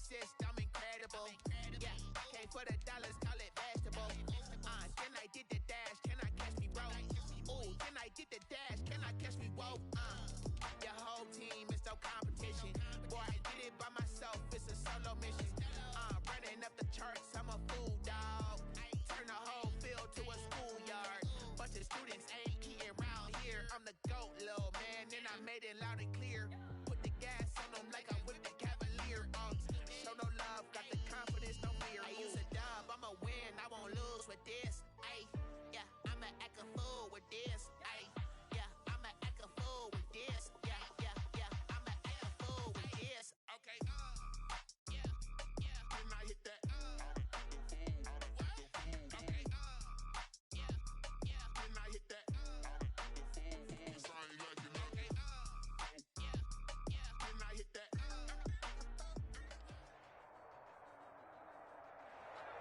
assist, I'm incredible. Yeah, came for the dollars, call it vegetable. Then I did the dash, can I catch me, bro? Ooh, then I did the dash, can I catch me, whoa? Your whole team is no competition. Boy, I did it by myself, it's a solo mission. Running up the charts, I'm a fool, dog. Turn the whole field to a schoolyard. Bunch of students ain't eating around here. I'm the GOAT, little man, and I made it loud and clear. Put the gas on them like I whipped the Cavalier. Show no love, got the confidence, no fear. I use a dub, I'ma win, I won't lose with this. Ay, yeah, I'ma act a fool with this. Ay, yeah, I'ma act a fool with this. Yeah, yeah, yeah, I'ma act a fool with this. Okay, yeah, yeah, when I hit that, okay, yeah, yeah, when I hit that, it's all like you know. Okay, yeah, yeah, when I hit that.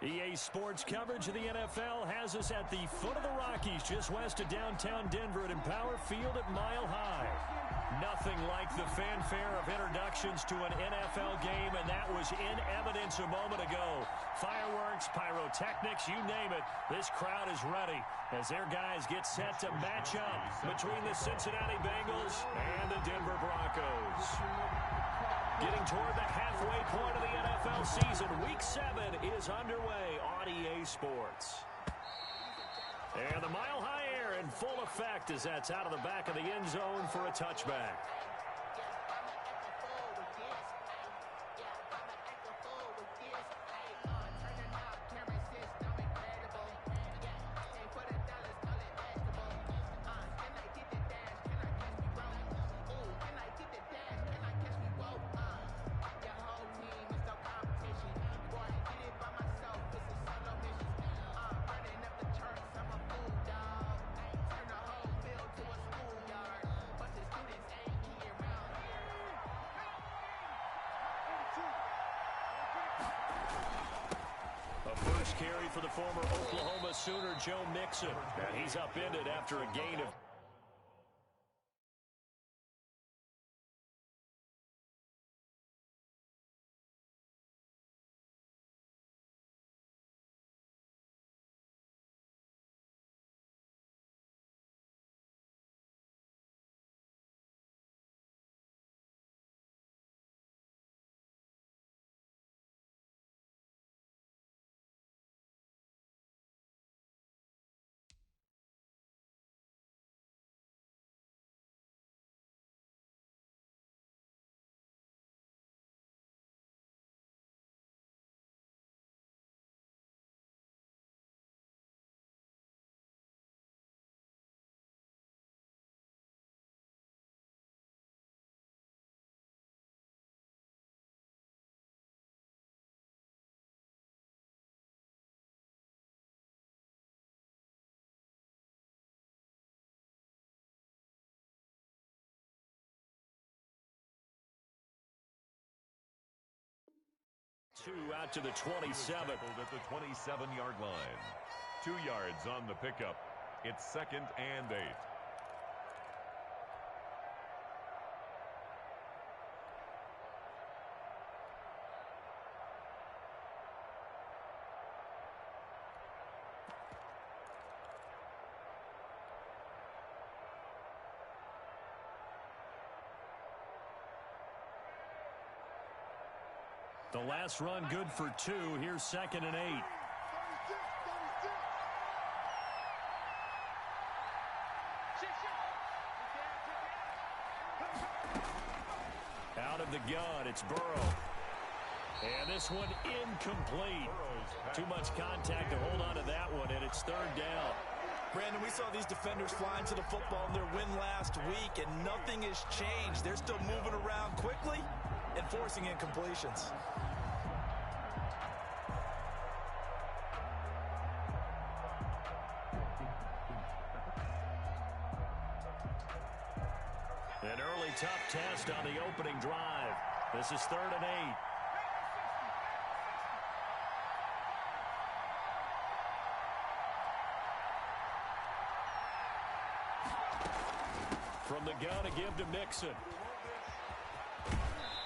EA Sports coverage of the NFL has us at the foot of the Rockies, just west of downtown Denver at Empower Field at Mile High. Nothing like the fanfare of introductions to an NFL game, and that was in evidence a moment ago. Fireworks, pyrotechnics, you name it, this crowd is ready as their guys get set to match up between the Cincinnati Bengals and the Denver Broncos. Getting toward the halfway point of the NFL season, Week 7 is underway on EA Sports. And the Mile High air in full effect as that's out of the back of the end zone for a touchback. Carry for the former Oklahoma Sooner, Joe Mixon. And he's upended after a gain of... Out to the 27. At the 27-yard line. 2 yards on the pickup. It's 2nd and 8. The last run good for 2. Here's 2nd and 8. Out of the gun, it's Burrow. And this one incomplete. Too much contact to hold on to that one, and it's 3rd down. Brandon, we saw these defenders flying to the football in their win last week, and nothing has changed. They're still moving around quickly and forcing incompletions. An early tough test on the opening drive. This is 3rd and 8. From the gun, a give to Mixon.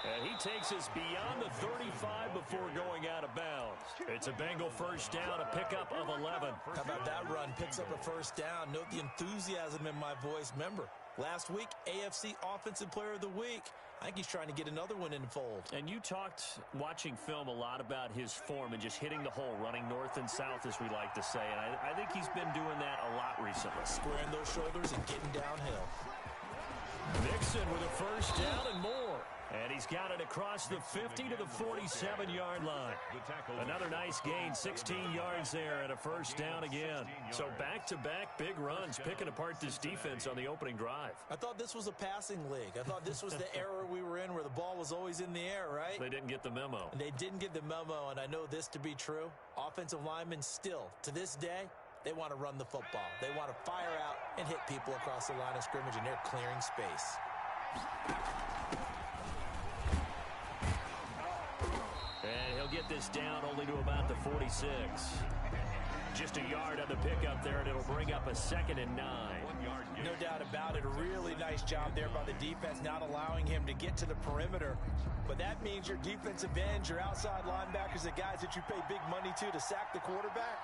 And he takes us beyond the 35 before going out of bounds. It's a Bengal first down, a pickup of 11. How about that run? Picks up a first down. Note the enthusiasm in my voice. Remember, last week, AFC Offensive Player of the Week. I think he's trying to get another one in the fold. And you talked, watching film, a lot about his form and just hitting the hole, running north and south, as we like to say. And I think he's been doing that a lot recently. Squaring those shoulders and getting downhill. Mixon with a first down and more. And he's got it across the 50 to the 47-yard line. Another nice gain, 16 yards there and a first down again. So back-to-back big runs, picking apart this defense on the opening drive. I thought this was a passing league. I thought this was the era we were in where the ball was always in the air, right? They didn't get the memo. They didn't get the memo, and I know this to be true. Offensive linemen still, to this day, they want to run the football. They want to fire out and hit people across the line of scrimmage, and they're clearing space. And he'll get this down only to about the 46. Just a yard on the pickup there, and it'll bring up a 2nd and 9. No doubt about it. A really nice job there by the defense, not allowing him to get to the perimeter. But that means your defensive ends, your outside linebackers, the guys that you pay big money to sack the quarterback,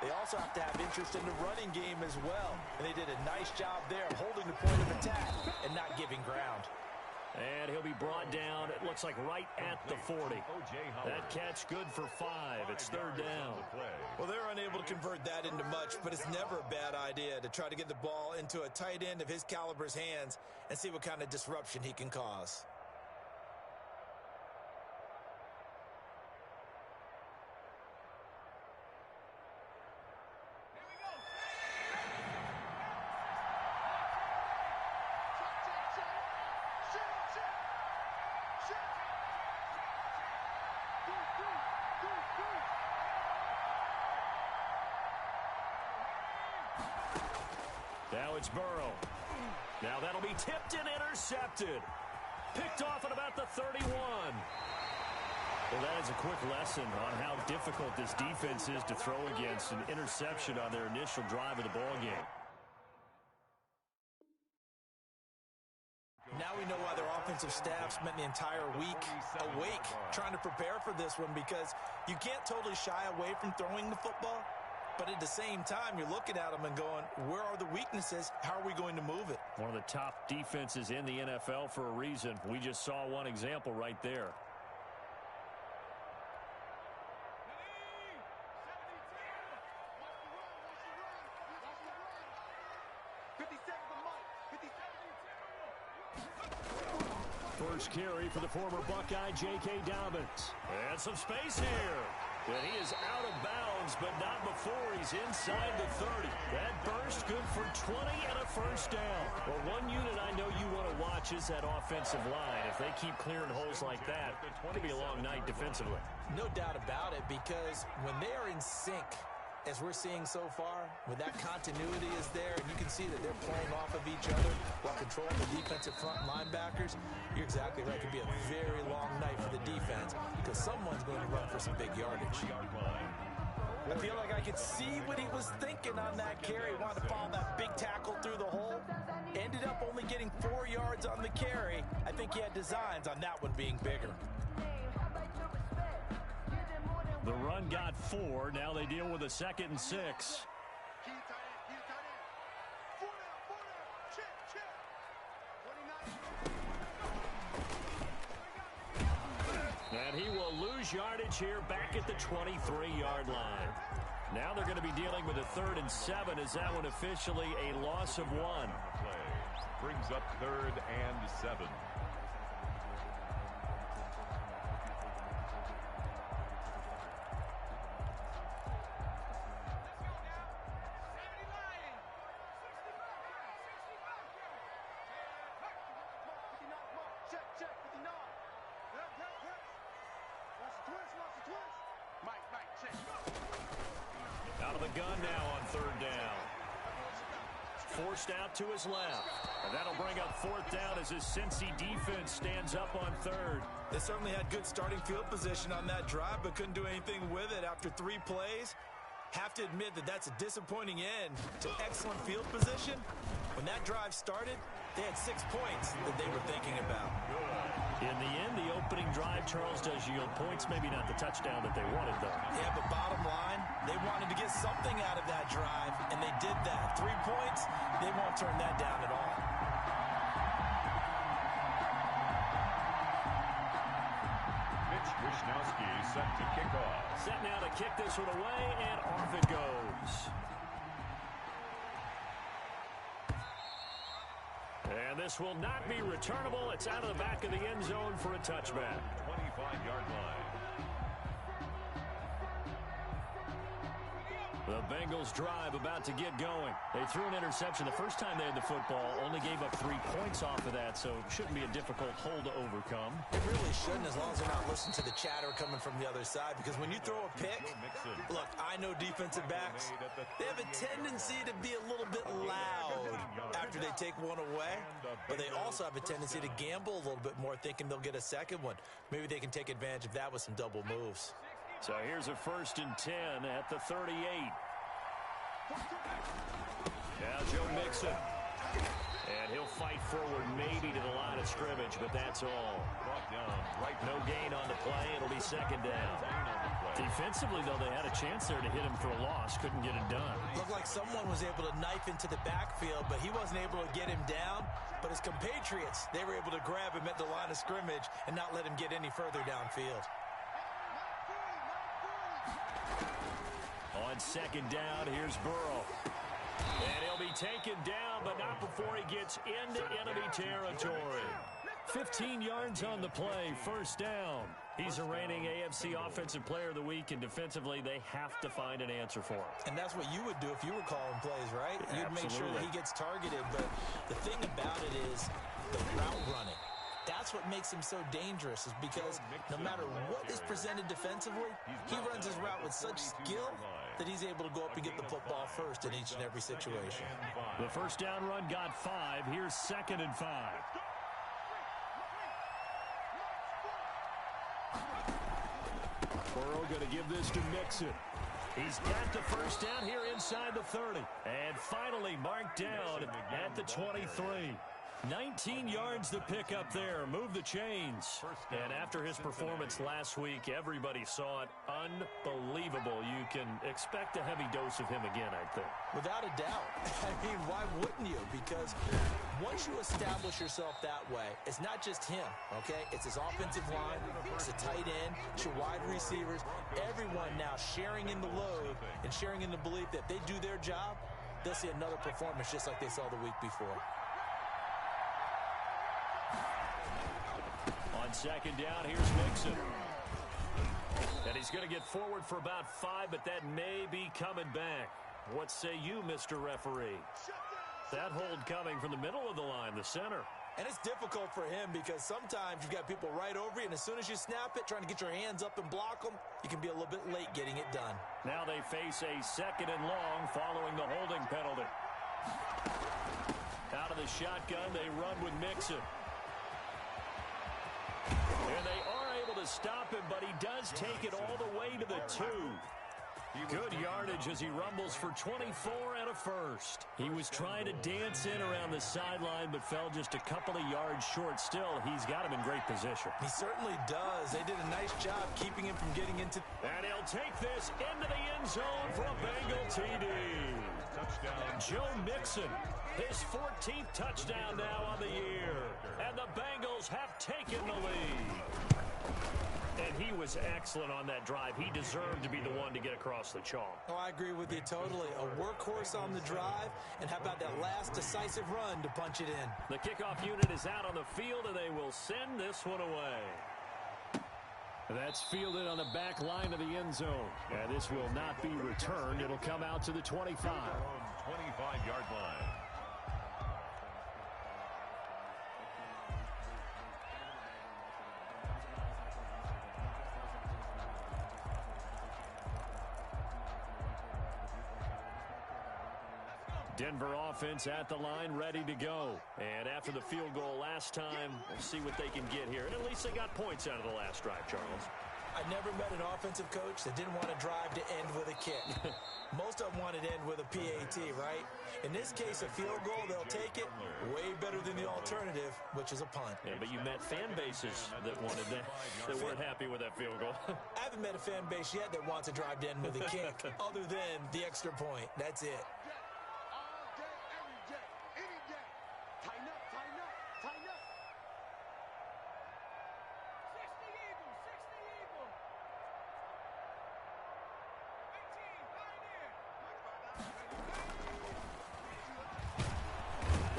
they also have to have interest in the running game as well. And they did a nice job there of holding the point of attack and not giving ground. And he'll be brought down, it looks like right at the 40. That catch good for 5. It's 3rd down. Well, they're unable to convert that into much, but it's never a bad idea to try to get the ball into a tight end of his caliber's hands and see what kind of disruption he can cause. Now it's Burrow. Now that'll be tipped and intercepted. Picked off at about the 31. Well, that is a quick lesson on how difficult this defense is to throw against. An interception on their initial drive of the ball game. Now we know why their offensive staff spent the entire week awake trying to prepare for this one, because you can't totally shy away from throwing the football. But at the same time, you're looking at them and going, where are the weaknesses? How are we going to move it? One of the top defenses in the NFL for a reason. We just saw one example right there. First carry for the former Buckeye, J.K. Dobbins. And some space here. And he is out of bounds, but not before he's inside the 30. That burst good for 20 and a first down. Well, one unit I know you want to watch is that offensive line. If they keep clearing holes like that, it could be a long night defensively. No doubt about it, because when they are in sync, as we're seeing so far, when that continuity is there and you can see that they're playing off of each other while controlling the defensive front linebackers, you're exactly right. It could be a very long night for the defense because someone's going to run for some big yardage. I feel like I could see what he was thinking on that carry. Wanted to follow that big tackle through the hole. Ended up only getting 4 yards on the carry. I think he had designs on that one being bigger. The run got 4. Now they deal with a 2nd and 6. And he will lose yardage here back at the 23-yard line. Now they're going to be dealing with a 3rd and 7. Is that one officially a loss of 1? Brings up 3rd and 7. Out of the gun now on 3rd down. Forced out to his left. And that'll bring up 4th down as his Cincy defense stands up on 3rd. They certainly had good starting field position on that drive, but couldn't do anything with it after 3 plays. Have to admit that that's a disappointing end to excellent field position. When that drive started, they had 6 points that they were thinking about. In the end, the opening opening drive, Charles, does yield points. Maybe not the touchdown that they wanted, though. Yeah, but bottom line, they wanted to get something out of that drive, and they did that. 3 points, they won't turn that down at all. Mitch Wishnowski set to kick off. Set now to kick this one away, and off it goes. And this will not be returnable. It's out of the back of the end zone for a touchback. 25-yard line. The Bengals drive about to get going. They threw an interception the first time they had the football, only gave up 3 points off of that, so it shouldn't be a difficult hole to overcome. It really shouldn't, as long as they're not listening to the chatter coming from the other side, because when you throw a pick, look, I know defensive backs, they have a tendency to be a little bit loud after they take one away, but they also have a tendency to gamble a little bit more, thinking they'll get a second one. Maybe they can take advantage of that with some double moves. So here's a 1st and 10 at the 38. Now Joe Mixon. And he'll fight forward maybe to the line of scrimmage, but that's all. No gain on the play. It'll be 2nd down. Defensively, though, they had a chance there to hit him for a loss. Couldn't get it done. Looked like someone was able to knife into the backfield, but he wasn't able to get him down. But his compatriots, they were able to grab him at the line of scrimmage and not let him get any further downfield. On 2nd down, here's Burrow. And he'll be taken down, but not before he gets into enemy territory. 15 yards on the play, 1st down. He's the reigning AFC Offensive Player of the Week, and defensively, they have to find an answer for him. And that's what you would do if you were calling plays, right? You'd make sure that he gets targeted, but the thing about it is the route running. That's what makes him so dangerous, is because no matter what is presented defensively, he runs his route with such skill that he's able to go up and get the football first in each and every situation. The 1st down run got 5. Here's 2nd and 5. Burrow going to give this to Mixon. He's got the 1st down here inside the 30. And finally marked down at the 23. 19 yards to pick up there. Move the chains. And after his performance last week, everybody saw it. Unbelievable. You can expect a heavy dose of him again, I think. Without a doubt. I mean, why wouldn't you? Because once you establish yourself that way, it's not just him, okay? It's his offensive line, it's a tight end, it's your wide receivers. Everyone now sharing in the load and sharing in the belief that they do their job, they'll see another performance just like they saw the week before. On 2nd down, here's Mixon. And he's going to get forward for about 5, but that may be coming back. What say you, Mr. Referee? That hold coming from the middle of the line, the center. And it's difficult for him because sometimes you've got people right over you, and as soon as you snap it, trying to get your hands up and block them, you can be a little bit late getting it done. Now they face a 2nd and long following the holding penalty. Out of the shotgun, they run with Mixon. And they are able to stop him, but he does take it all the way to the 2. Good yardage as he rumbles for 24 and a 1st. He was trying to dance in around the sideline, but fell just a couple of yards short. Still, he's got him in great position. He certainly does. They did a nice job keeping him from getting into... And he'll take this into the end zone for a Bengal TD. Touchdown. Joe Mixon, his 14th touchdown now on the year. And the Bengals have taken the lead. And he was excellent on that drive. He deserved to be the one to get across the chalk. Oh, I agree with you totally. A workhorse on the drive, and how about that last decisive run to punch it in? The kickoff unit is out on the field, and they will send this one away. That's fielded on the back line of the end zone. And this will not be returned. It'll come out to the 25. 25-yard line. Denver offense at the line, ready to go. And after the field goal last time, we'll see what they can get here. And at least they got points out of the last drive, Charles. I never met an offensive coach that didn't want to drive to end with a kick. Most of them wanted to end with a PAT, right? In this case, a field goal, they'll take it. Way better than the alternative, which is a punt. Yeah, but you met fan bases that wanted that weren't happy with that field goal. I haven't met a fan base yet that wants to drive to end with a kick, other than the extra point. That's it.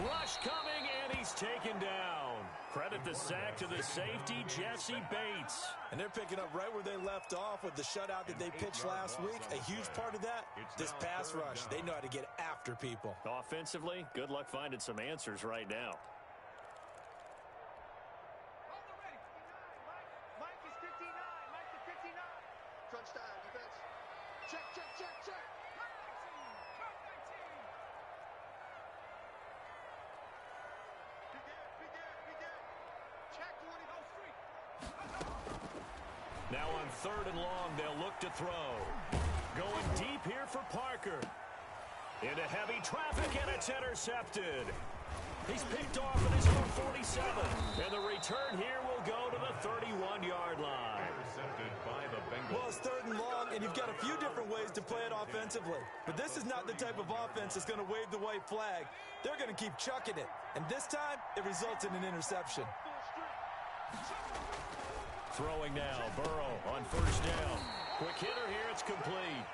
Rush coming, and he's taken down. Credit the sack to the safety, Jesse Bates. And they're picking up right where they left off with the shutout that they pitched last week. A huge part of that, this pass rush. They know how to get after people. Offensively, good luck finding some answers right now. Crunch time, defense. Check, check, check, check. Now on 3rd and long, they'll look to throw. Going deep here for Parker. Into heavy traffic, and it's intercepted. He's picked off at his own 47. And the return here will go to the 31-yard line. Intercepted by the Bengals. Well, it's 3rd and long, and you've got a few different ways to play it offensively. But this is not the type of offense that's going to wave the white flag. They're going to keep chucking it. And this time, it results in an interception. Throwing now, Burrow on 1st down. Quick hitter here, it's complete.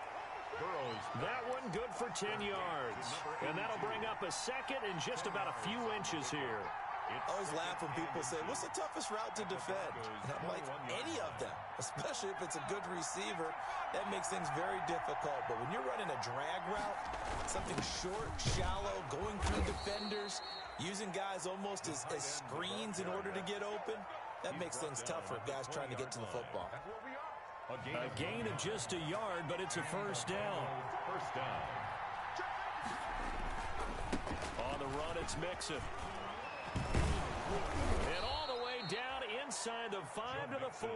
Burrows. That one good for 10 yards. And that'll bring up a second and just about a few inches here. I always laugh when people say, what's the toughest route to defend? And I'm like, any of them, especially if it's a good receiver. That makes things very difficult. But when you're running a drag route, something short, shallow, going through defenders, using guys almost as screens in order to get open, that makes things tough for guys trying to get to the football. A gain of just a yard, but it's a 1st down. First down. On the run, it's Mixon. And all the way down inside the 5 to the 4.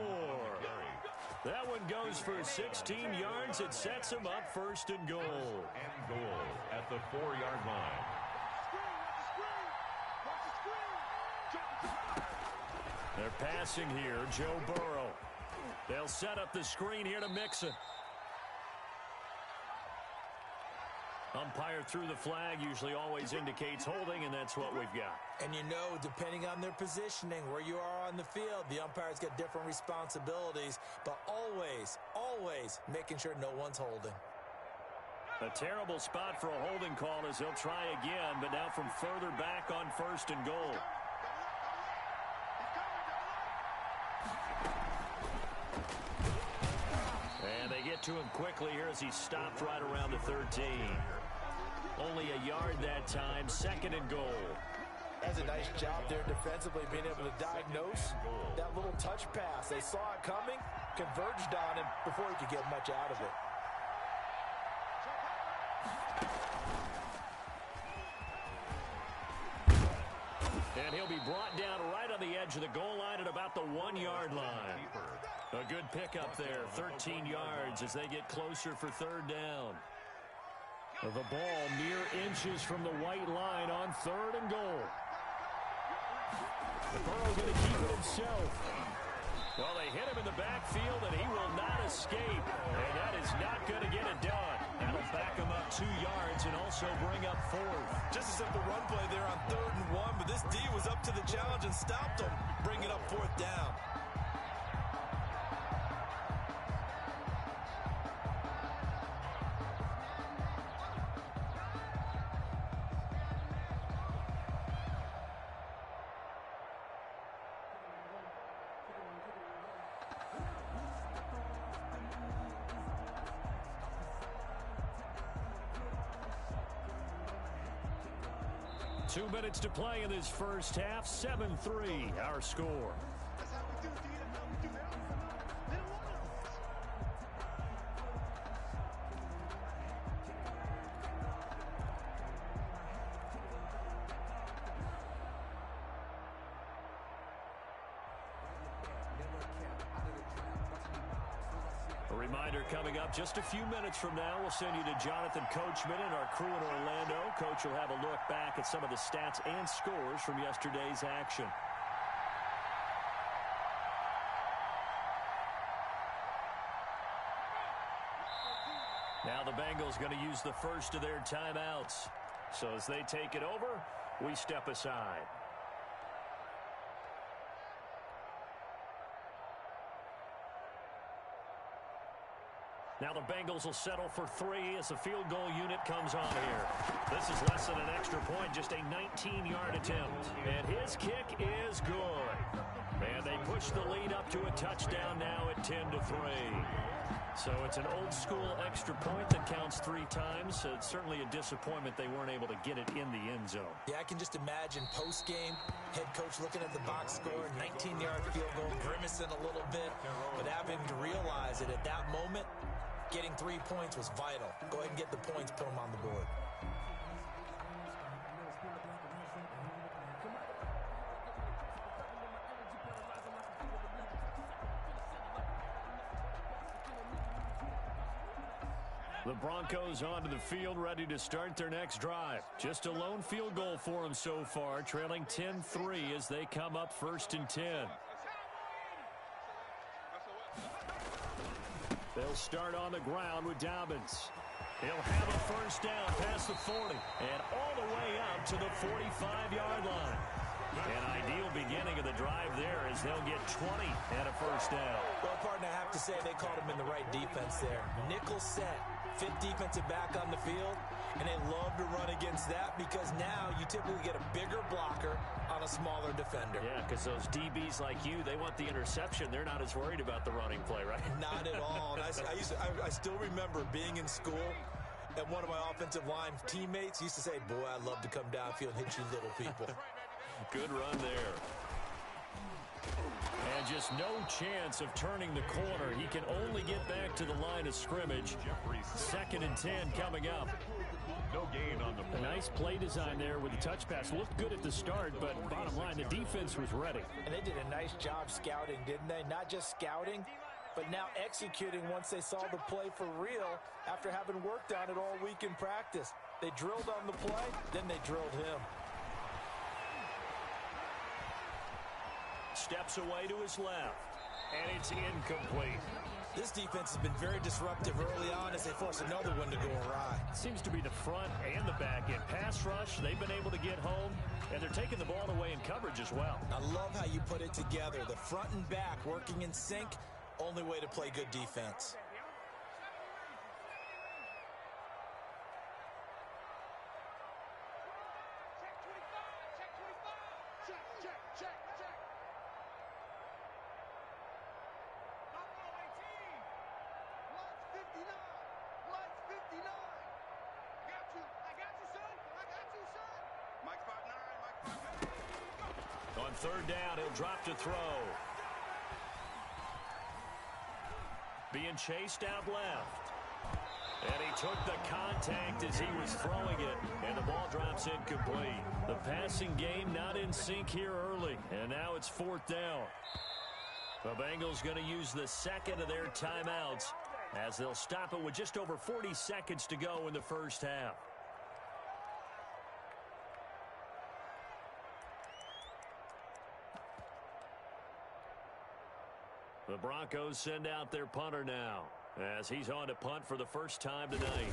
That one goes for 16 yards. It sets him up 1st and goal. And goal at the 4-yard line. They're passing here, Joe Burrow. They'll set up the screen here to Mixon. Umpire threw the flag, usually always indicates holding, and that's what we've got. And you know, depending on their positioning, where you are on the field, the umpires get different responsibilities, but always, always making sure no one's holding. A terrible spot for a holding call as he'll try again, but now from further back on 1st and goal. And they get to him quickly here as he stopped right around the 13. Only a yard that time, 2nd and goal. That's a nice job there defensively, being able to diagnose that little touch pass. They saw it coming, converged on him before he could get much out of it. And he'll be brought down right on the edge of the goal line at about the 1-yard line. A good pickup there, 13 yards as they get closer for 3rd down. The ball mere inches from the white line on 3rd and goal. Burrow going to keep it himself. Well, they hit him in the backfield, and he will not escape. And that is not going to get it done. That'll back him up 2 yards and also bring up 4th. Just a simple run play there on 3rd and 1, but this D was up to the challenge and stopped him, bringing up 4th down. Two minutes to play in this first half, 7-3, our score. A reminder coming up just a few minutes from now, we'll send you to Jonathan Coachman and our crew in Orlando. Coach will have a look back at some of the stats and scores from yesterday's action. Now the Bengals going to use the first of their timeouts. So as they take it over, we step aside. Now the Bengals will settle for 3 as the field goal unit comes on here. This is less than an extra point, just a 19-yard attempt. And his kick is good. And they push the lead up to a touchdown now at 10-3. So it's an old-school extra point that counts 3 times. So it's certainly a disappointment they weren't able to get it in the end zone. Yeah, I can just imagine post-game, head coach looking at the box score, 19-yard field goal, grimacing a little bit, but having to realize that at that moment, getting 3 points was vital. Go ahead and get the points, put them on the board. The Broncos onto the field, ready to start their next drive. Just a lone field goal for them so far, trailing 10-3 as they come up 1st and 10. They'll start on the ground with Dobbins. He'll have a first down past the 40 and all the way up to the 45-yard line. An ideal beginning of the drive there as they'll get 20 and a first down. Well, partner, I have to say they called him in the right defense there. Nickel set, 5th defensive back on the field, and they love to run against that because now you typically get a bigger blocker on a smaller defender. Yeah, because those DBs like you, they want the interception. They're not as worried about the running play, right? Not at all. And I still remember being in school, and one of my offensive line teammates used to say, boy, I'd love to come downfield and hit you little people. Good run there. And just no chance of turning the corner. He can only get back to the line of scrimmage. 2nd and 10 coming up. No gain on the play. A nice play design there with the touch pass. Looked good at the start, but bottom line, the defense was ready. And they did a nice job scouting, didn't they? Not just scouting, but now executing once they saw the play for real after having worked on it all week in practice. They drilled on the play, then they drilled him. Steps away to his left, and it's incomplete. This defense has been very disruptive early on as they force another one to go awry. Seems to be the front and the back end. Pass rush, they've been able to get home, and they're taking the ball away in coverage as well. I love how you put it together. The front and back working in sync, only way to play good defense. On 3rd down, he'll drop to throw. Being chased out left. And he took the contact as he was throwing it, and the ball drops incomplete. The passing game not in sync here early, and now it's 4th down. The Bengals going to use the 2nd of their timeouts as they'll stop it with just over 40 seconds to go in the first half. The Broncos send out their punter now as he's on to punt for the first time tonight.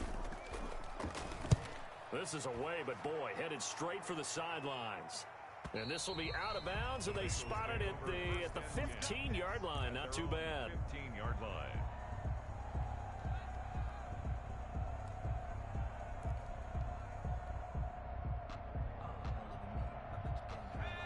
This is away, but boy, headed straight for the sidelines. And this will be out of bounds, and they spot it at the 15-yard line. Not too bad. 15-yard line.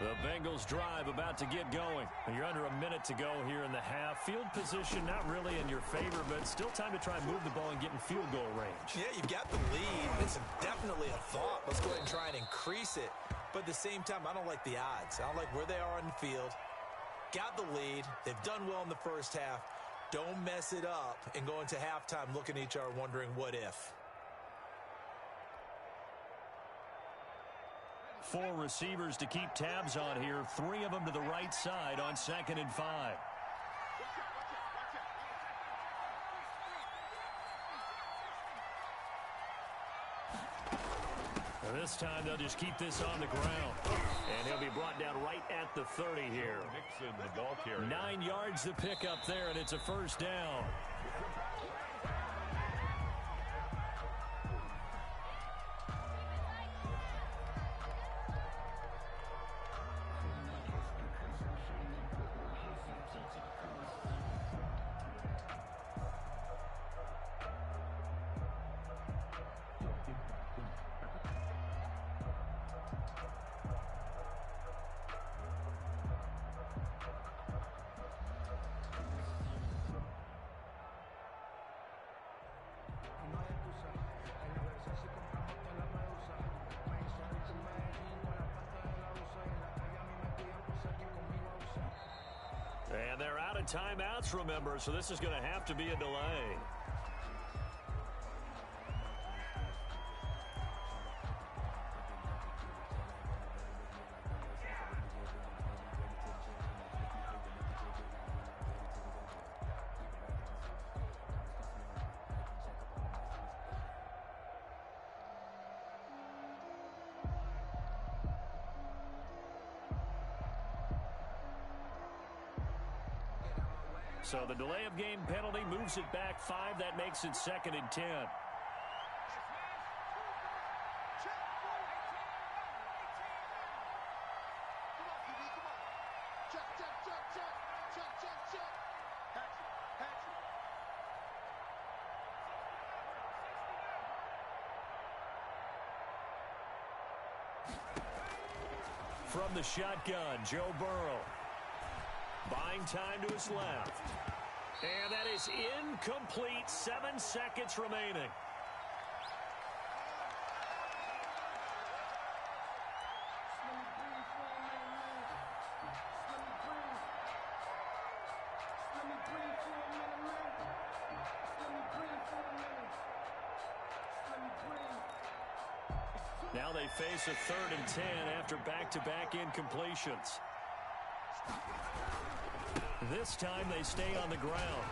The Bengals drive about to get going. You're under a minute to go here in the half. Field position not really in your favor, but still time to try and move the ball and get in field goal range. Yeah, you've got the lead. It's definitely a thought. Let's go ahead and try and increase it. But at the same time, I don't like the odds. I don't like where they are on the field. Got the lead. They've done well in the first half. Don't mess it up and go into halftime looking at each other wondering what if. 4 receivers to keep tabs on here. 3 of them to the right side on 2nd and 5. This time they'll just keep this on the ground. And he'll be brought down right at the 30 here. Mixon, the ball carrier. 9 yards to pick up there, and it's a first down. And they're out of timeouts, remember, so this is going to have to be a delay. So the delay of game penalty moves it back 5. That makes it 2nd and 10. From the shotgun, Joe Burrow. Buying time to his left. And that is incomplete. 7 seconds remaining. Now they face a 3rd and 10 after back-to-back incompletions. This time they stay on the ground.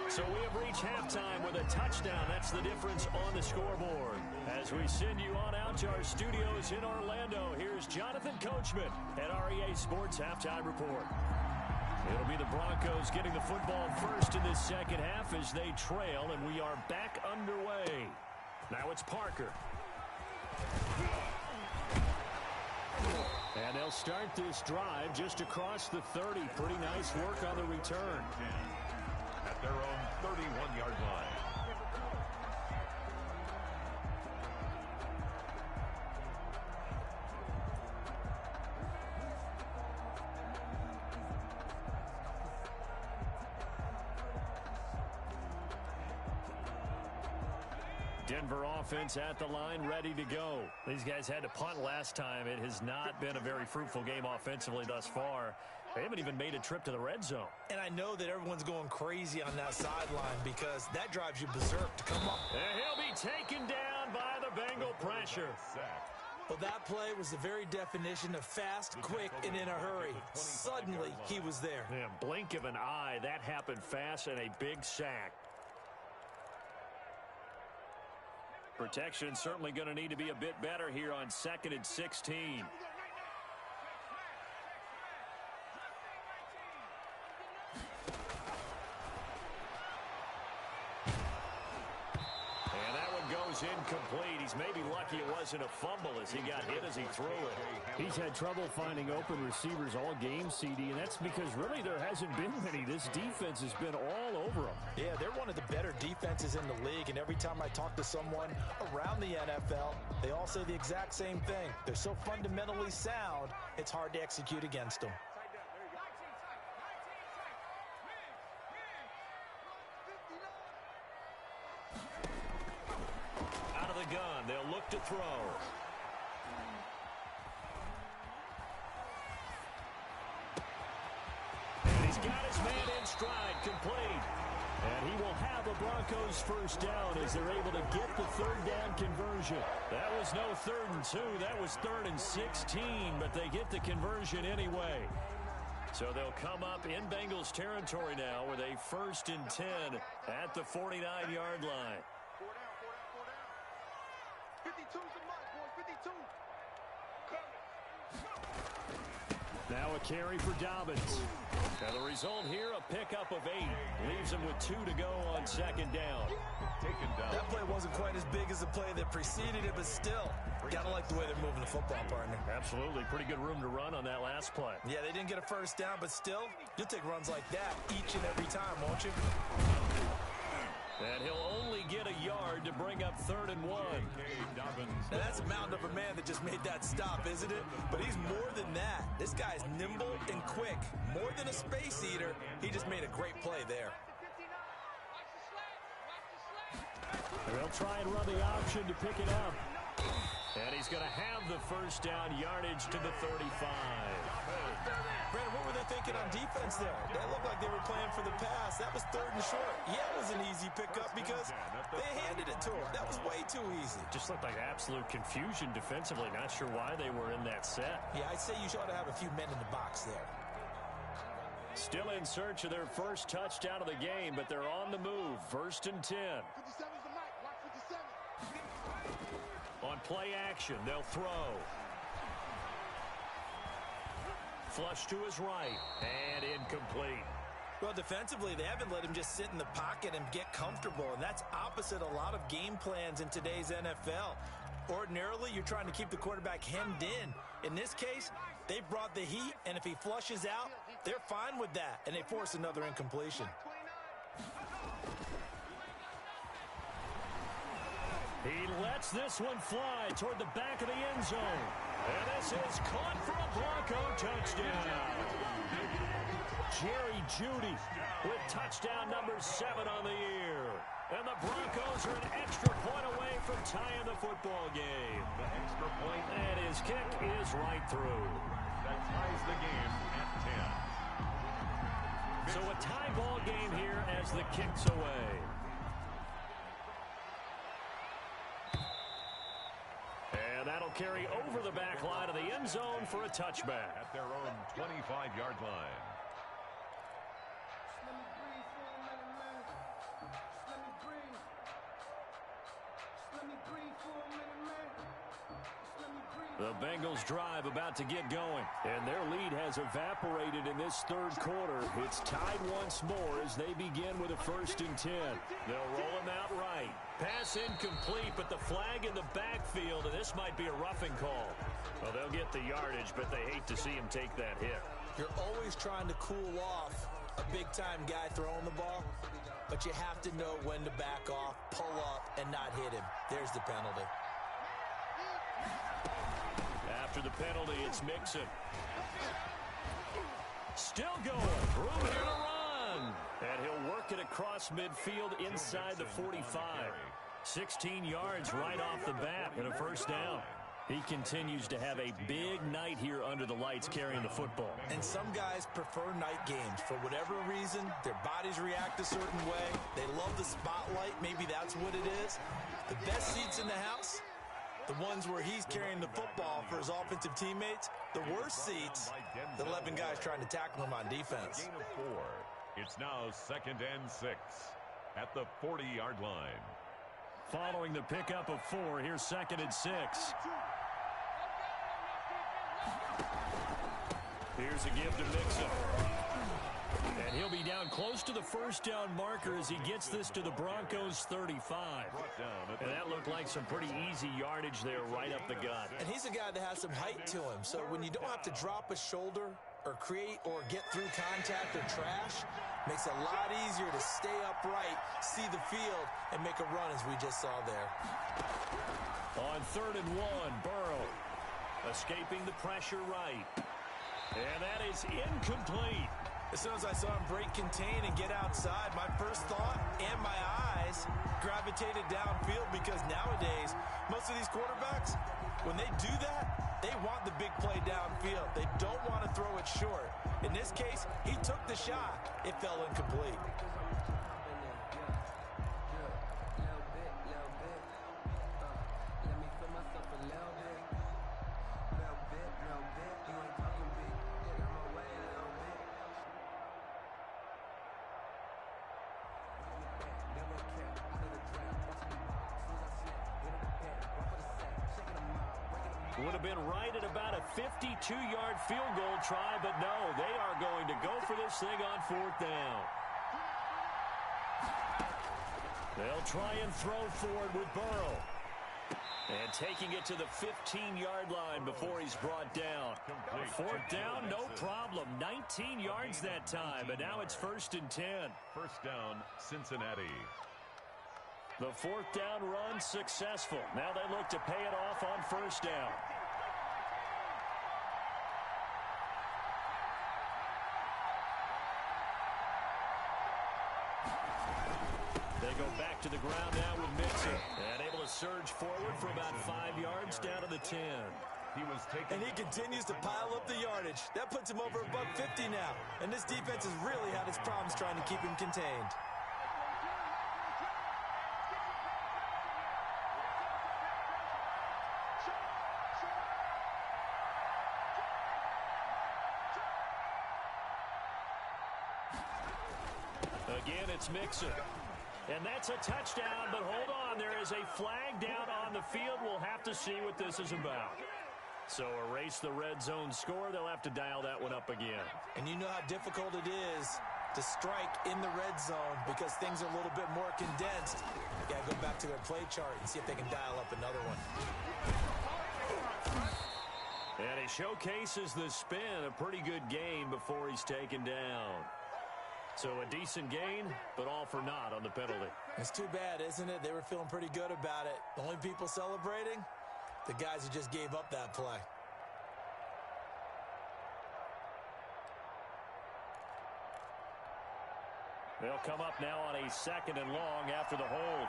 So we have reached halftime with a touchdown. That's the difference on the scoreboard. As we send you on out to our studios in Orlando, here's Jonathan Coachman at REA Sports Halftime Report. It'll be the Broncos getting the football first in this second half as they trail, and we are back underway. Now it's Parker. And they'll start this drive just across the 30. Pretty nice work on the return. At their own 31-yard line. Denver offense at the line, ready to go. These guys had to punt last time. It has not been a very fruitful game offensively thus far. They haven't even made a trip to the red zone. And I know that everyone's going crazy on that sideline because that drives you berserk to come up. And he'll be taken down by the Bengal pressure. Well, that play was the very definition of fast, quick, and in a hurry. Suddenly, he was there. Yeah, blink of an eye, that happened fast, and a big sack. Protection certainly going to need to be a bit better here on 2nd and 16. And that one goes incomplete. He's maybe lucky it wasn't a fumble as he got hit as he threw it. He's had trouble finding open receivers all game, CD, and that's because really there hasn't been many. This defense has been all over them. Yeah, they're one of the better defenses in the league, and every time I talk to someone around the NFL, they all say the exact same thing. They're so fundamentally sound, it's hard to execute against them. Out of the gun, they'll look to throw. And he's got his man in stride, complete. And he will have a Broncos first down as they're able to get the 3rd down conversion. That was no 3rd and 2. That was 3rd and 16, but they get the conversion anyway. So they'll come up in Bengals territory now with a 1st and 10 at the 49-yard line. 52's the mark, boy. 52. Now a carry for Dobbins. And the result here, a pickup of 8. Leaves him with 2 to go on second down. Taken down. That play wasn't quite as big as the play that preceded it, but still, gotta like the way they're moving the football, partner. Absolutely. Pretty good room to run on that last play. Yeah, they didn't get a first down, but still, you'll take runs like that each and every time, won't you? And he'll only get a yard to bring up 3rd and 1. Now, that's a mountain of a man that just made that stop, isn't it? But he's more than that. This guy's nimble and quick. More than a space eater, he just made a great play there. They'll try and run the option to pick it up. And he's going to have the first down yardage to the 35. Brandon, what were they thinking on defense there? That looked like they were playing for the pass. That was 3rd and short. Yeah, it was an easy pickup because they handed it to him. That was way too easy. Just looked like absolute confusion defensively. Not sure why they were in that set. Yeah, I'd say you ought to have a few men in the box there. Still in search of their first touchdown of the game, but they're on the move. 1st and 10. 57's the mark. Watch 57. On play action, they'll throw. Flush to his right, and incomplete. Well, defensively, they haven't let him just sit in the pocket and get comfortable, and that's opposite a lot of game plans in today's NFL. Ordinarily, you're trying to keep the quarterback hemmed in. In this case, they brought the heat, and if he flushes out, they're fine with that, and they force another incompletion. He lets this one fly toward the back of the end zone. And this is caught for a Bronco touchdown. Jerry Jeudy with touchdown number 7 on the year. And the Broncos are an extra point away from tying the football game. The extra point. And his kick is right through. That ties the game at 10. So a tie ball game here as the kick's away. And that'll carry over the back line of the end zone for a touchback. At their own 25-yard line. The Bengals drive about to get going, and their lead has evaporated in this 3rd quarter. It's tied once more as they begin with a 1st and 10. They'll roll him out right. Pass incomplete, but the flag in the backfield, and this might be a roughing call. Well, they'll get the yardage, but they hate to see him take that hit. You're always trying to cool off a big-time guy throwing the ball, but you have to know when to back off, pull up, and not hit him. There's the penalty. After the penalty, it's Mixon. Still going. Room here to run. And he'll work it across midfield inside the 45. 16 yards right off the bat and a first down. He continues to have a big night here under the lights carrying the football. And some guys prefer night games. For whatever reason, their bodies react a certain way. They love the spotlight. Maybe that's what it is. The best seats in the house, the ones where he's carrying the football for his offensive teammates. The worst seats, the 11 guys trying to tackle him on defense. Gain of 4. It's now 2nd and 6 at the 40-yard line. Following the pickup of 4, here's 2nd and 6. Here's a give to Mixon. And he'll be down close to the first down marker as he gets this to the Broncos 35. And that looked like some pretty easy yardage there right up the gut. And he's a guy that has some height to him. So when you don't have to drop a shoulder or create or get through contact or trash, makes it a lot easier to stay upright, see the field, and make a run as we just saw there. On 3rd and 1, Burrow escaping the pressure right. And that is incomplete. As soon as I saw him break contain and get outside, my first thought and my eyes gravitated downfield because nowadays, most of these quarterbacks, when they do that, they want the big play downfield. They don't want to throw it short. In this case, he took the shot. It fell incomplete. Would have been right at about a 52-yard field goal try, but no, they are going to go for this thing on 4th down. They'll try and throw forward with Burrow. And taking it to the 15-yard line before he's brought down. 4th down, no problem. 19 yards that time, but now it's 1st and 10. First down, Cincinnati. The 4th down run successful. Now they look to pay it off on 1st down. They go back to the ground now with Mixon. And able to surge forward for about 5 yards down to the 10. And he continues to pile up the yardage. That puts him over above 50 now. And this defense has really had its problems trying to keep him contained. Again, it's Mixon. And that's a touchdown, but hold on. There is a flag down on the field. We'll have to see what this is about. So erase the red zone score. They'll have to dial that one up again. And you know how difficult it is to strike in the red zone because things are a little bit more condensed. You got to go back to their play chart and see if they can dial up another one. And he showcases the spin. A pretty good gain before he's taken down. So a decent gain, but all for naught on the penalty. It's too bad, isn't it? They were feeling pretty good about it. The only people celebrating, the guys who just gave up that play. They'll come up now on a 2nd and long after the hold.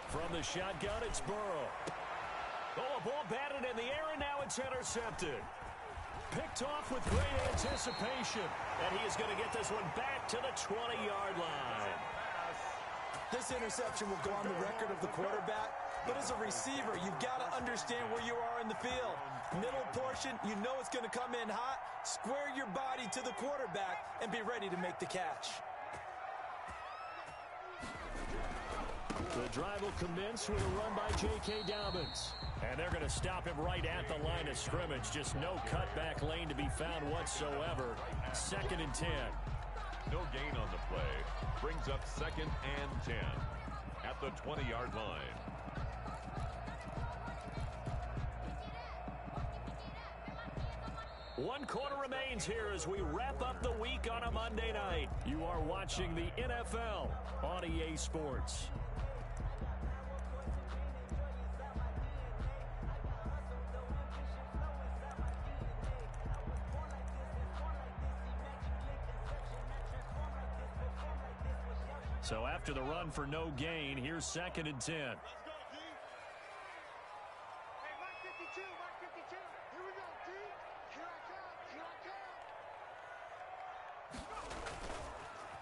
From the shotgun, it's Burrow. Oh, a ball batted in the air, and now it's intercepted. Picked off with great anticipation. And he is going to get this one back to the 20-yard line. This interception will go on the record of the quarterback. But as a receiver, you've got to understand where you are in the field. Middle portion, you know it's going to come in hot. Square your body to the quarterback and be ready to make the catch. The drive will commence with a run by J.K. Dobbins. And they're going to stop him right at the line of scrimmage. Just no cutback lane to be found whatsoever. 2nd and 10. No gain on the play. Brings up 2nd and 10 at the 20-yard line. One quarter remains here as we wrap up the week on a Monday night. You are watching the NFL on EA Sports. So after the run for no gain, here's 2nd and 10.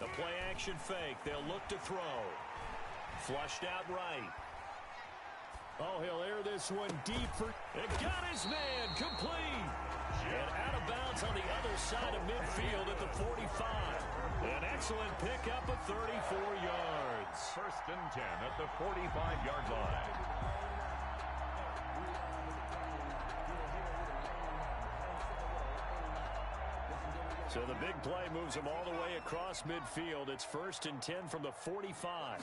The play action fake. They'll look to throw. Flushed out right. Oh, he'll air this one deep for... It got his man complete. And out of bounds on the other side of midfield at the 45. An excellent pickup of 34 yards. 1st and 10 at the 45-yard line. So the big play moves him all the way across midfield. It's 1st and 10 from the 45.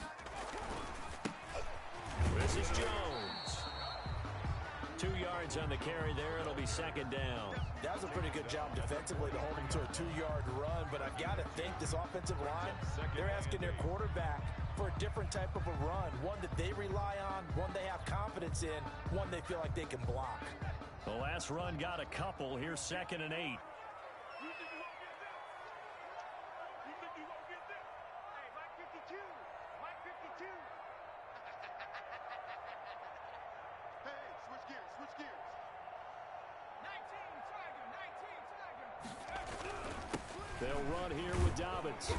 This is Jones. 2 yards on the carry there. It'll be 2nd down. That was a pretty good job defensively to hold him to a 2-yard run, but I've got to think this offensive line, they're asking their quarterback for a different type of a run, one that they rely on, one they have confidence in, one they feel like they can block. The last run got a couple. Here's 2nd and 8. They'll run here with Dobbins.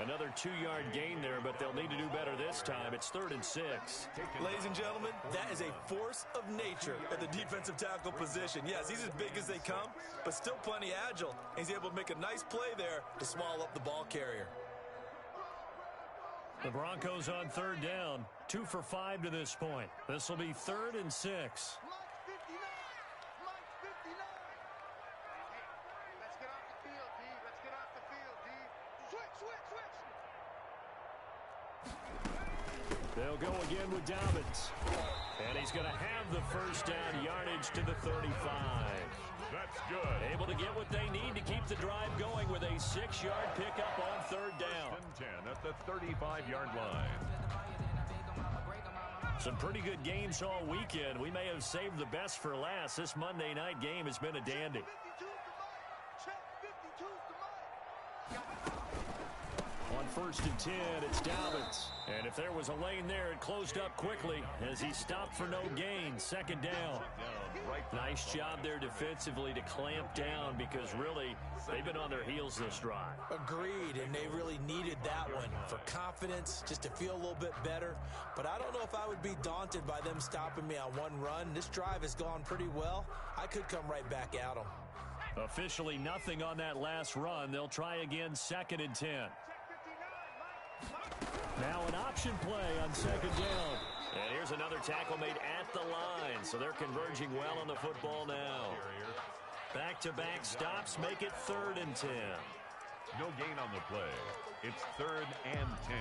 Another 2-yard gain there, but they'll need to do better this time. It's 3rd and 6. Ladies and gentlemen, that is a force of nature at the defensive tackle position. Yes, he's as big as they come, but still plenty agile. He's able to make a nice play there to swallow up the ball carrier. The Broncos on 3rd down. 2 for 5 to this point. This will be 3rd and 6. They'll go again with Dobbins. And he's going to have the first down yardage to the 35. That's good. Able to get what they need to keep the drive going with a 6-yard pickup on 3rd down. 10 at the 35-yard line. Some pretty good games all weekend. We may have saved the best for last. This Monday night game has been a dandy. On 1st and 10, it's Dobbins. And if there was a lane there, it closed up quickly as he stopped for no gain. 2nd down. Nice job there defensively to clamp down because really they've been on their heels this drive. Agreed, and they really needed that one for confidence, just to feel a little bit better. But I don't know if I would be daunted by them stopping me on one run. This drive has gone pretty well. I could come right back at them. Officially nothing on that last run. They'll try again 2nd and 10. Now an option play on 2nd down. And here's another tackle made at the line. So they're converging well on the football now. Back-to-back stops make it 3rd and 10. No gain on the play. It's 3rd and 10.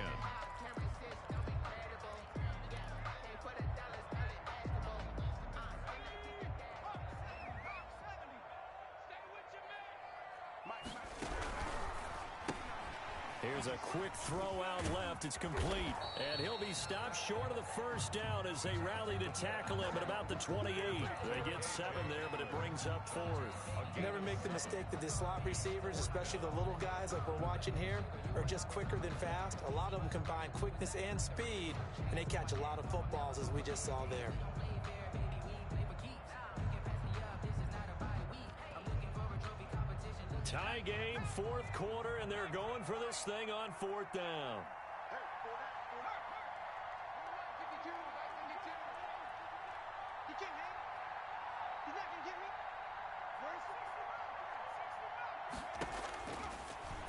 Here's a quick throw out left. It's complete. And he'll be stopped short of the first down as they rally to tackle him at about the 28. They get 7 there, but it brings up 4th. Never make the mistake that the slot receivers, especially the little guys like we're watching here, are just quicker than fast. A lot of them combine quickness and speed, and they catch a lot of footballs as we just saw there. Tie game, 4th quarter, and they're going for this thing on 4th down.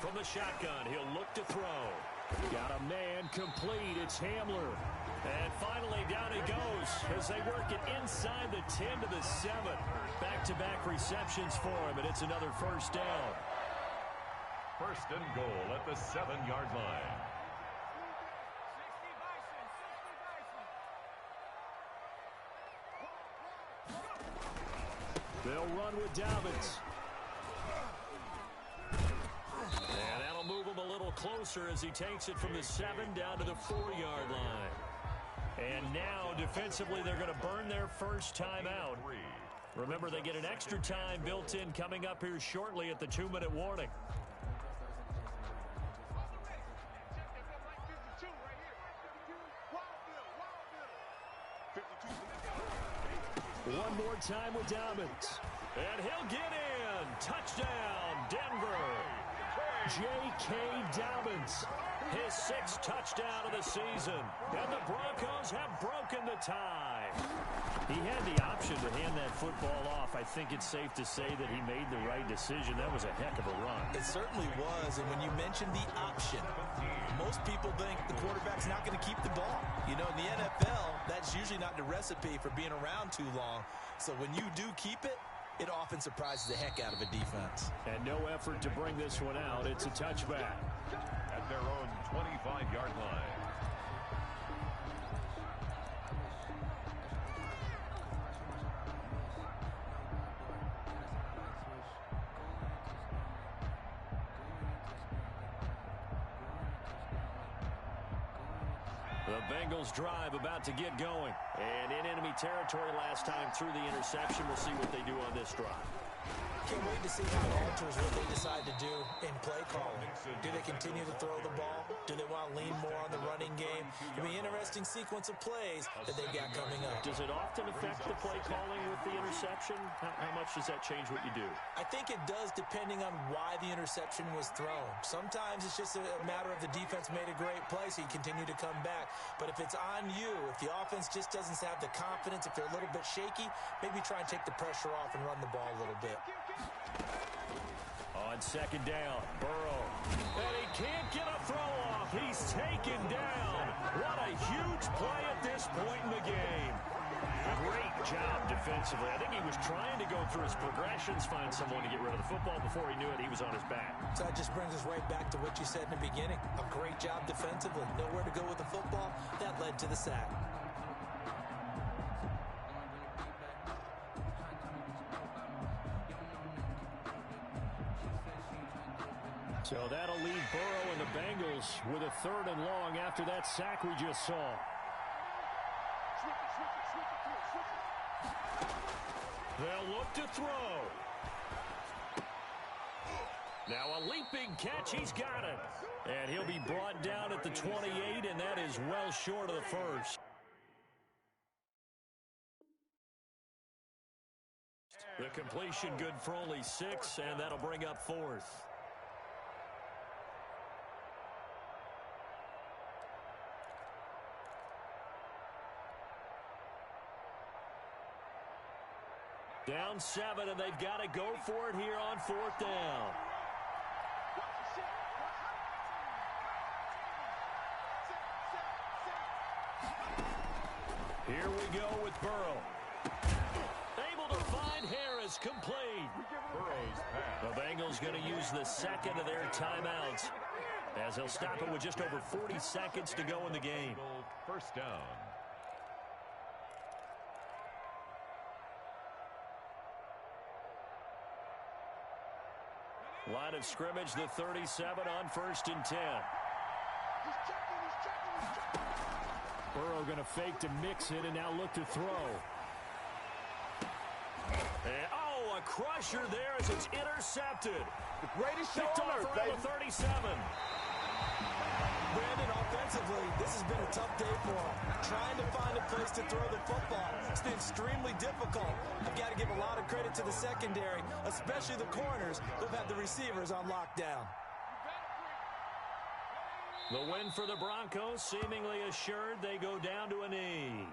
From the shotgun, he'll look to throw. Got a man complete. It's Hamler. And finally, down he goes as they work it inside the 10 to the 7. Back-to-back receptions for him, and it's another first down. 1st and goal at the 7-yard line. They'll run with Dobbins. And that'll move him a little closer as he takes it from the 7 down to the 4-yard line. And now, defensively, they're going to burn their first time out. Remember, they get an extra time built in coming up here shortly at the 2-minute warning. One more time with Dobbins. And he'll get in. Touchdown, Denver. J.K. Dobbins. His 6th touchdown of the season. And the Broncos have broken the tie. He had the option to hand that football off. I think it's safe to say that he made the right decision. That was a heck of a run. It certainly was. And when you mentioned the option, most people think the quarterback's not going to keep the ball. You know, in the NFL, that's usually not the recipe for being around too long. So when you do keep it, it often surprises the heck out of a defense. And no effort to bring this one out. It's a touchback. At their own 25-yard line. The Bengals drive about to get going. And in enemy territory last time through the interception. We'll see what they do on this drive. Can't wait to see how it alters what they decide to do in play calling. Do they continue to throw the ball? Do they want to lean more on the running game? It'll be an interesting sequence of plays that they've got coming up. Does it often affect the play calling with the interception? How much does that change what you do? I think it does, depending on why the interception was thrown. Sometimes it's just a matter of the defense made a great play, so you continue to come back. But if it's on you, if the offense just doesn't have the confidence, if they're a little bit shaky, maybe try and take the pressure off and run the ball a little bit. On second down, Burrow. And he can't get a throw off. He's taken down. What a huge play at this point in the game. Great job defensively. I think he was trying to go through his progressions, find someone to get rid of the football. Before he knew it, he was on his back. So that just brings us right back to what you said in the beginning. A great job defensively. Nowhere to go with the football. That led to the sack. So that'll leave Burrow and the Bengals with a 3rd and long after that sack we just saw. They'll look to throw. Now a leaping catch. He's got it. And he'll be brought down at the 28, and that is well short of the first. The completion good for only 6, and that'll bring up 4th. Down 7, and they've got to go for it here on 4th down. Here we go with Burrow. Able to find Harris, complete. The Bengals going to use the 2nd of their timeouts, as they'll stop it with just over 40 seconds to go in the game. First down. Line of scrimmage, the 37 on 1st and 10. Burrow going to fake to mix it and now look to throw. And, oh, a crusher there as it's intercepted. The greatest show Picked on off earth, around baby. the 37. Brandon, offensively, this has been a tough day for him. Trying to find a place to throw the football. It's been extremely difficult. I've got to give a lot of credit to the secondary, especially the corners who've had the receivers on lockdown. The win for the Broncos, seemingly assured. They go down to a knee.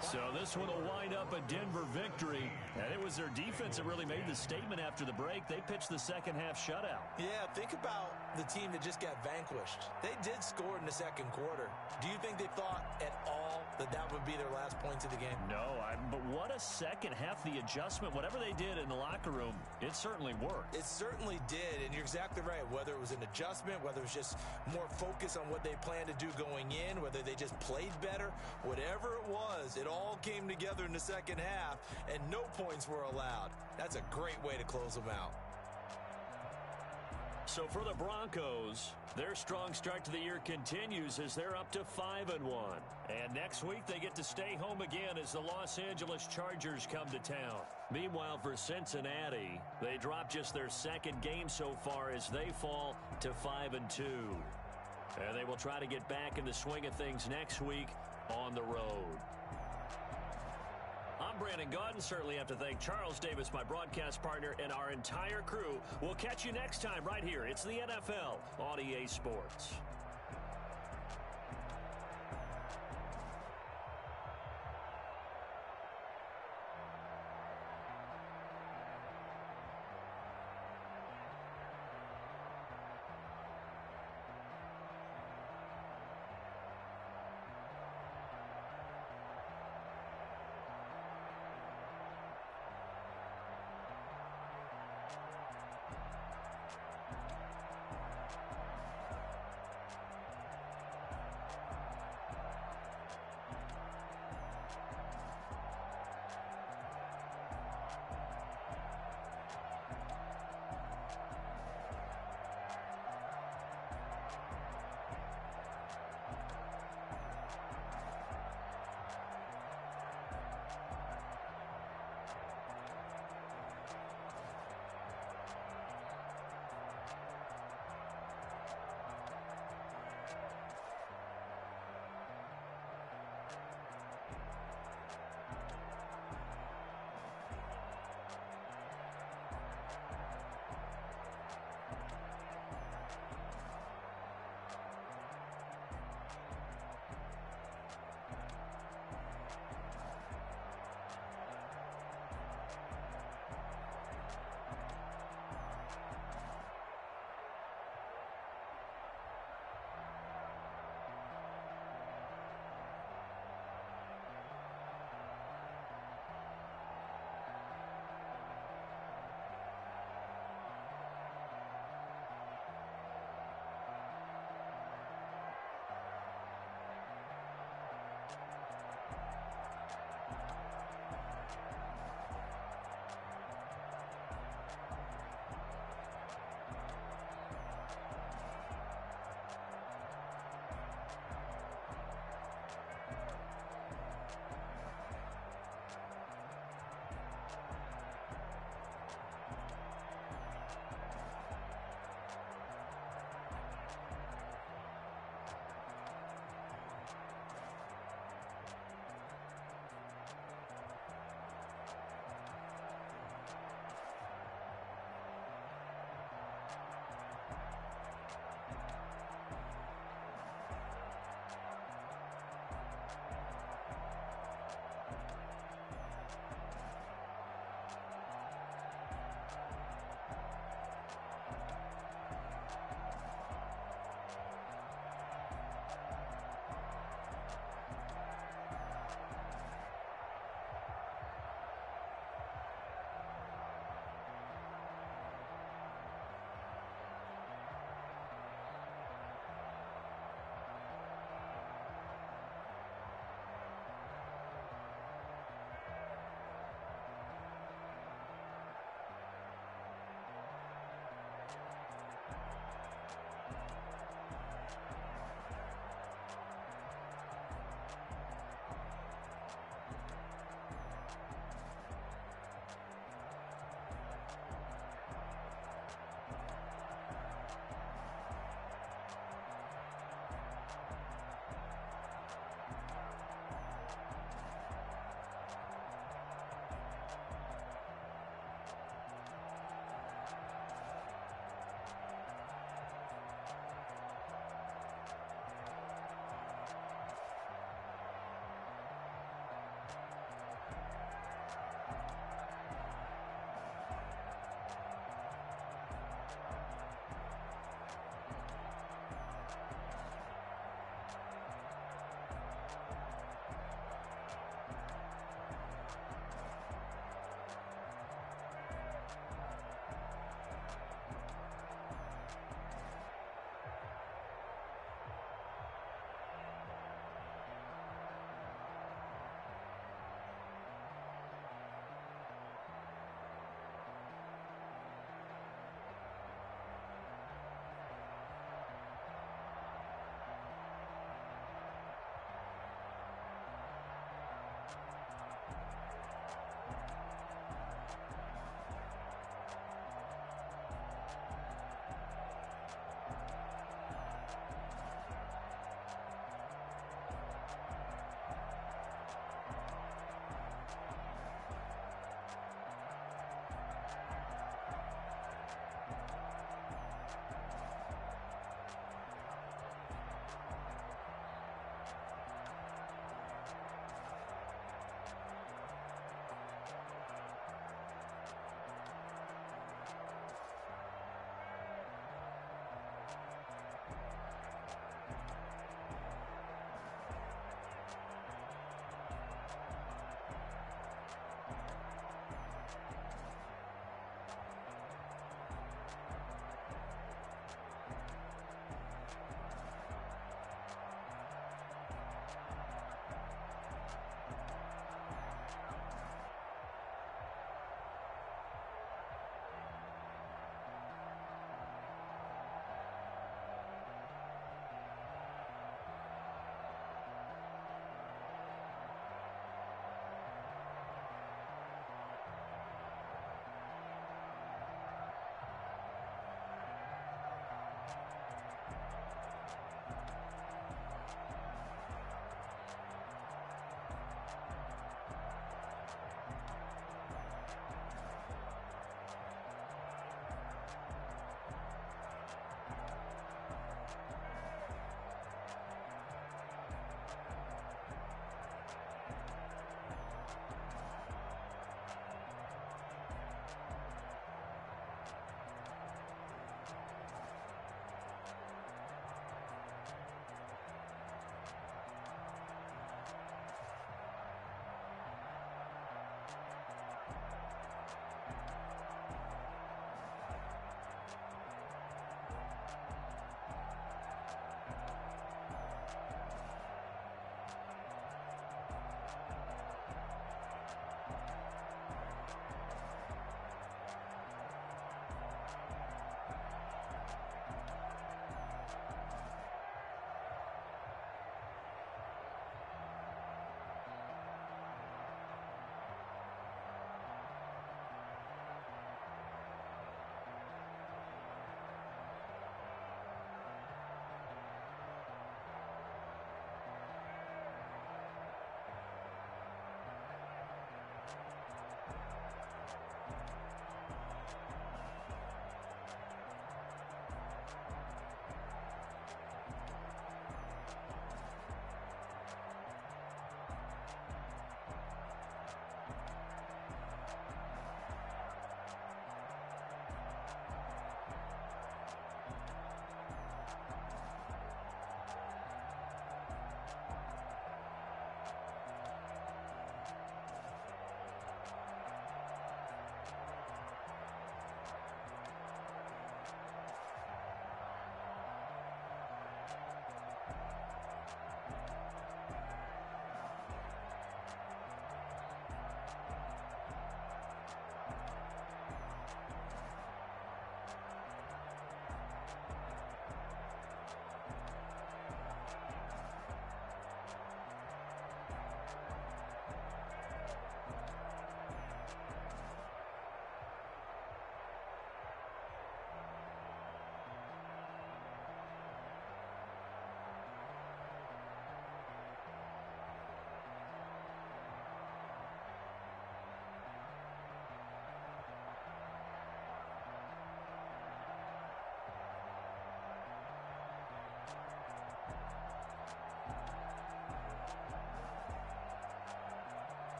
So this one will wind up a Denver victory, and it was their defense that really made the statement after the break. They pitched the second half shutout. Yeah, think about the team that just got vanquished. They did score in the 2nd quarter. Do you think they thought at all that that would be their last points of the game? No, but what a second half. The adjustment, whatever they did in the locker room, it certainly worked. It certainly did, and you're exactly right. Whether it was an adjustment, whether it was just more focus on what they planned to do going in, whether they just played better, whatever it was, it all came together in the second half, and no points were allowed. That's a great way to close them out. So for the Broncos, their strong start to the year continues as they're up to 5-1. And next week they get to stay home again as the Los Angeles Chargers come to town. Meanwhile, for Cincinnati, they drop just their 2nd game so far as they fall to 5-2. And they will try to get back in the swing of things next week on the road. I'm Brandon Gaudin. Certainly have to thank Charles Davis, my broadcast partner, and our entire crew. We'll catch you next time right here. It's the NFL on EA Sports.